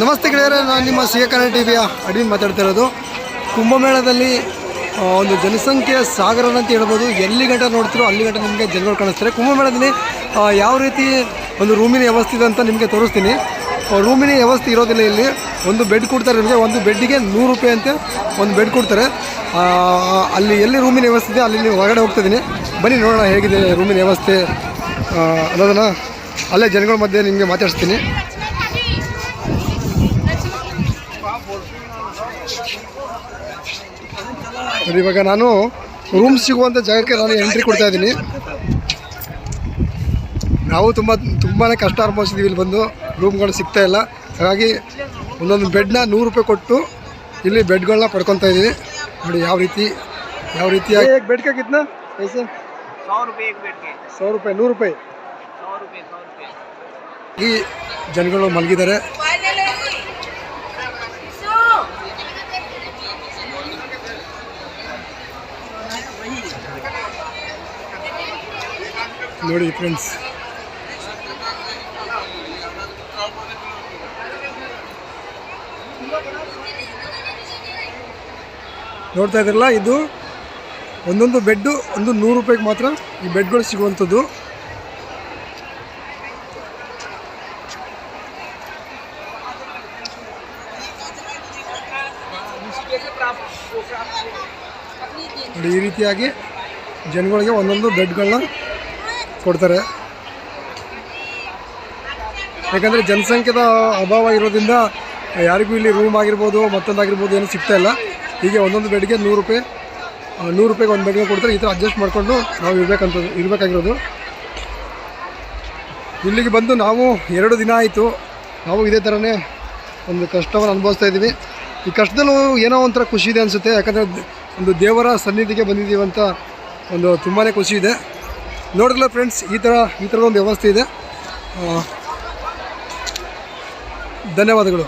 ನಮಸ್ತೆ ಗೆಳೆಯರೆ, ನಾನು ನಿಮ್ಮ ಸಿ ಎ ಕನ್ನಡ ಟಿವಿಯ ಅಡ್ಮಿನ್ ಮಾತಾಡ್ತಾ ಇರೋದು. ಕುಂಭಮೇಳದಲ್ಲಿ ಒಂದು ಜನಸಂಖ್ಯೆಯ ಸಾಗರ ಅಂತ ಹೇಳ್ಬೋದು. ಎಲ್ಲಿ ಗಂಟೆ ನೋಡ್ತಿರೋ ಅಲ್ಲಿ ಗಂಟೆ ನಿಮಗೆ ಜನಗಳು ಕಾಣಿಸ್ತಾರೆ. ಕುಂಭಮೇಳದಲ್ಲಿ ಯಾವ ರೀತಿ ಒಂದು ರೂಮಿನ ವ್ಯವಸ್ಥೆ ಇದೆ ಅಂತ ನಿಮಗೆ ತೋರಿಸ್ತೀನಿ. ರೂಮಿನ ವ್ಯವಸ್ಥೆ ಇರೋದಿಲ್ಲ. ಇಲ್ಲಿ ಒಂದು ಬೆಡ್ ಕೊಡ್ತಾರೆ ನಿಮಗೆ. ಒಂದು ಬೆಡ್ಡಿಗೆ 100 ರೂಪಾಯಿ ಅಂತ ಒಂದು ಬೆಡ್ ಕೊಡ್ತಾರೆ. ಅಲ್ಲಿ ಎಲ್ಲಿ ರೂಮಿನ ವ್ಯವಸ್ಥೆ ಇದೆ ಅಲ್ಲಿ ನೀವು ಹೊರಗಡೆ ಹೋಗ್ತಿದ್ದೀನಿ. ಬನ್ನಿ ನೋಡೋಣ ಹೇಗಿದೆ ರೂಮಿನ ವ್ಯವಸ್ಥೆ ಅನ್ನೋದನ್ನು ಅಲ್ಲೇ ಜನಗಳ ಮಧ್ಯೆ ನಿಮಗೆ ಮಾತಾಡಿಸ್ತೀನಿ. ಇವಾಗ ನಾನು ರೂಮ್ ಸಿಗುವಂಥ ಜಾಗಕ್ಕೆ ನಾನು ಎಂಟ್ರಿ ಕೊಡ್ತಾ ಇದ್ದೀನಿ. ನಾವು ತುಂಬಾ ಕಷ್ಟ ಅನುಭವಿಸಿದ್ದೀವಿ. ಇಲ್ಲಿ ಬಂದು ರೂಮ್ಗಳು ಸಿಗ್ತಾ ಇಲ್ಲ. ಹಾಗಾಗಿ ಒಂದೊಂದು ಬೆಡ್ನ 100 ರೂಪಾಯಿ ಕೊಟ್ಟು ಇಲ್ಲಿ ಬೆಡ್ಗಳನ್ನ ಪಡ್ಕೊತಾ ಇದ್ದೀವಿ. ನೋಡಿ ಯಾವ ರೀತಿಯಾಗಿ ಬೆಡ್ का कितना पैसे 100 रुपये एक बेड के 100 ರೂಪಾಯಿ 100 ರೂಪಾಯಿ 100 रुपये 100 रुपये ಈ ಜನಗಳು ಮಲಗಿದ್ದಾರೆ. ನೋಡಿ ಫ್ರೆಂಡ್ಸ್, ನೋಡ್ತಾ ಇದ್ರಲ್ಲ, ಇದು ಒಂದೊಂದು ಬೆಡ್ಡು 100 ರೂಪಾಯಿಗೆ ಮಾತ್ರ ಈ ಬೆಡ್ಗಳು ಸಿಗುವಂಥದ್ದು. ನೋಡಿ ಈ ರೀತಿಯಾಗಿ ಜನಗಳಿಗೆ ಒಂದೊಂದು ಬೆಡ್ಗಳನ್ನ ಕೊಡ್ತಾರೆ. ಯಾಕಂದರೆ ಜನಸಂಖ್ಯೆದ ಅಭಾವ ಇರೋದ್ರಿಂದ ಯಾರಿಗೂ ಇಲ್ಲಿ ರೂಮ್ ಆಗಿರ್ಬೋದು ಮತ್ತೊಂದಾಗಿರ್ಬೋದು ಏನೂ ಸಿಗ್ತಾ ಇಲ್ಲ. ಹೀಗೆ ಒಂದೊಂದು ಬೆಡ್ಗೆ 100 ರೂಪಾಯಿಗೆ ಒಂದು ಬೆಡ್ಗೆ ಕೊಡ್ತಾರೆ. ಈ ಥರ ಅಡ್ಜಸ್ಟ್ ಮಾಡಿಕೊಂಡು ನಾವು ಇರಬೇಕಾಗಿರೋದು. ಇಲ್ಲಿಗೆ ಬಂದು ನಾವು 2 ದಿನ ಆಯಿತು. ನಾವು ಇದೇ ಥರನೇ ಒಂದು ಕಷ್ಟವನ್ನು ಅನುಭವಿಸ್ತಾ ಇದ್ದೀವಿ. ಈ ಕಷ್ಟದಲ್ಲೂ ಏನೋ ಒಂಥರ ಖುಷಿ ಇದೆ ಅನಿಸುತ್ತೆ. ಯಾಕಂದರೆ ಒಂದು ದೇವರ ಸನ್ನಿಧಿಗೆ ಬಂದಿದ್ದೀವಿ ಅಂತ ಒಂದು ತುಂಬಾ ಖುಷಿ ಇದೆ. ನೋಡಿದ್ರಲ್ಲ ಫ್ರೆಂಡ್ಸ್, ಈ ಥರದ ಒಂದು ವ್ಯವಸ್ಥೆ ಇದೆ. ಧನ್ಯವಾದಗಳು.